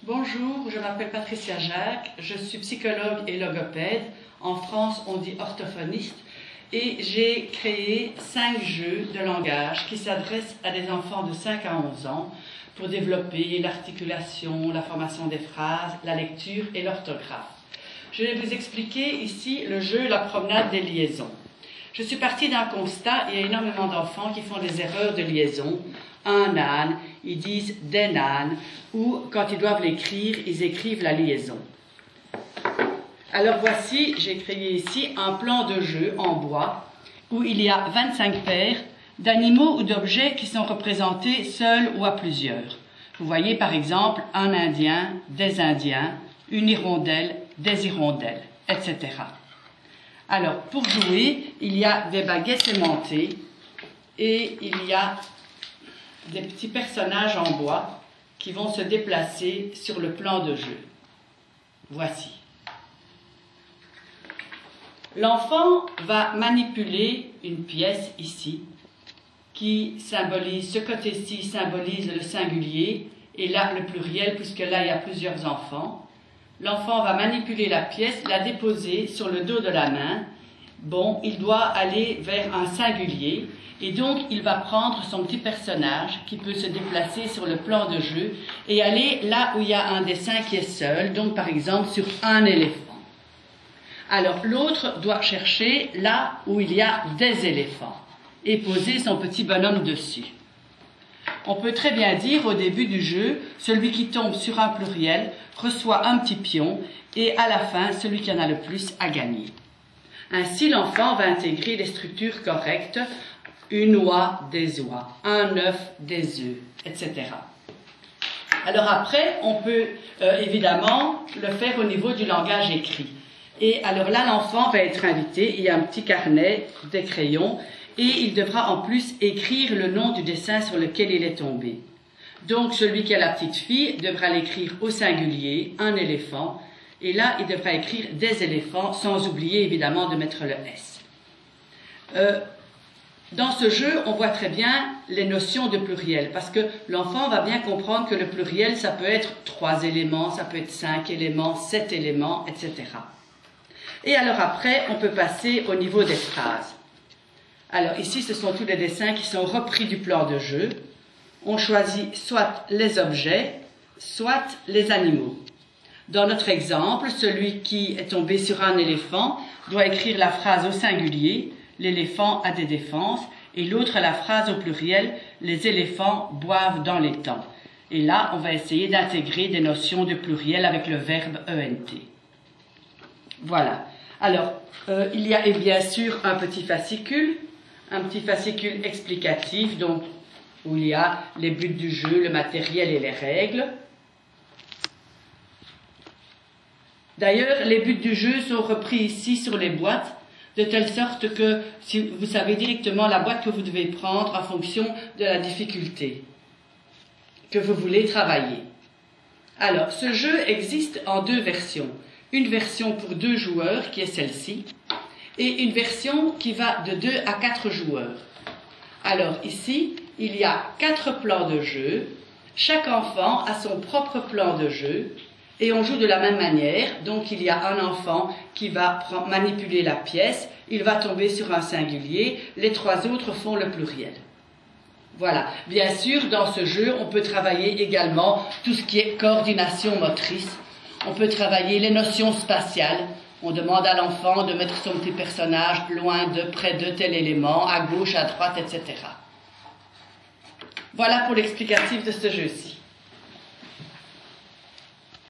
Bonjour, je m'appelle Patricia Jacques, je suis psychologue et logopède. En France, on dit orthophoniste. Et j'ai créé 5 jeux de langage qui s'adressent à des enfants de 5 à 11 ans pour développer l'articulation, la formation des phrases, la lecture et l'orthographe. Je vais vous expliquer ici le jeu La promenade des liaisons. Je suis partie d'un constat, il y a énormément d'enfants qui font des erreurs de liaison. Un âne, ils disent des ânes, ou quand ils doivent l'écrire, ils écrivent la liaison. Alors voici, j'ai créé ici un plan de jeu en bois où il y a 25 paires d'animaux ou d'objets qui sont représentés seuls ou à plusieurs. Vous voyez par exemple un Indien, des Indiens, une hirondelle, des hirondelles, etc. Alors pour jouer, il y a des baguettes aimantées et il y a des petits personnages en bois qui vont se déplacer sur le plan de jeu. Voici. L'enfant va manipuler une pièce ici qui symbolise, ce côté-ci symbolise le singulier et là le pluriel puisque là il y a plusieurs enfants. L'enfant va manipuler la pièce, la déposer sur le dos de la main. Bon, il doit aller vers un singulier et donc il va prendre son petit personnage qui peut se déplacer sur le plan de jeu et aller là où il y a un dessin qui est seul, donc par exemple sur un éléphant. Alors l'autre doit chercher là où il y a des éléphants et poser son petit bonhomme dessus. On peut très bien dire au début du jeu, celui qui tombe sur un pluriel reçoit un petit pion et à la fin, celui qui en a le plus a gagné. Ainsi, l'enfant va intégrer les structures correctes, une oie, des oies, un œuf, des œufs, etc. Alors après, on peut évidemment le faire au niveau du langage écrit. Et alors là, l'enfant va être invité, il y a un petit carnet, des crayons, et il devra en plus écrire le nom du dessin sur lequel il est tombé. Donc celui qui a la petite fille devra l'écrire au singulier, un éléphant, et là il devra écrire des éléphants, sans oublier évidemment de mettre le S. Dans ce jeu, on voit très bien les notions de pluriel, parce que l'enfant va bien comprendre que le pluriel, ça peut être 3 éléments, ça peut être 5 éléments, 7 éléments, etc. Et alors après, on peut passer au niveau des phrases. Alors ici, ce sont tous les dessins qui sont repris du plan de jeu. On choisit soit les objets, soit les animaux. Dans notre exemple, celui qui est tombé sur un éléphant doit écrire la phrase au singulier, l'éléphant a des défenses, et l'autre la phrase au pluriel, les éléphants boivent dans l'étang. Et là, on va essayer d'intégrer des notions de pluriel avec le verbe ENT. Voilà. Alors, il y a bien sûr un petit fascicule explicatif, donc où il y a les buts du jeu, le matériel et les règles. D'ailleurs, les buts du jeu sont repris ici sur les boîtes, de telle sorte que si vous savez directement la boîte que vous devez prendre en fonction de la difficulté que vous voulez travailler. Alors, ce jeu existe en 2 versions. Une version pour 2 joueurs, qui est celle-ci, et une version qui va de 2 à 4 joueurs. Alors ici, il y a 4 plans de jeu. Chaque enfant a son propre plan de jeu et on joue de la même manière. Donc il y a un enfant qui va manipuler la pièce, il va tomber sur un singulier, les 3 autres font le pluriel. Voilà. Bien sûr, dans ce jeu, on peut travailler également tout ce qui est coordination motrice. On peut travailler les notions spatiales. On demande à l'enfant de mettre son petit personnage loin de, près de tel élément, à gauche, à droite, etc. Voilà pour l'explicatif de ce jeu-ci.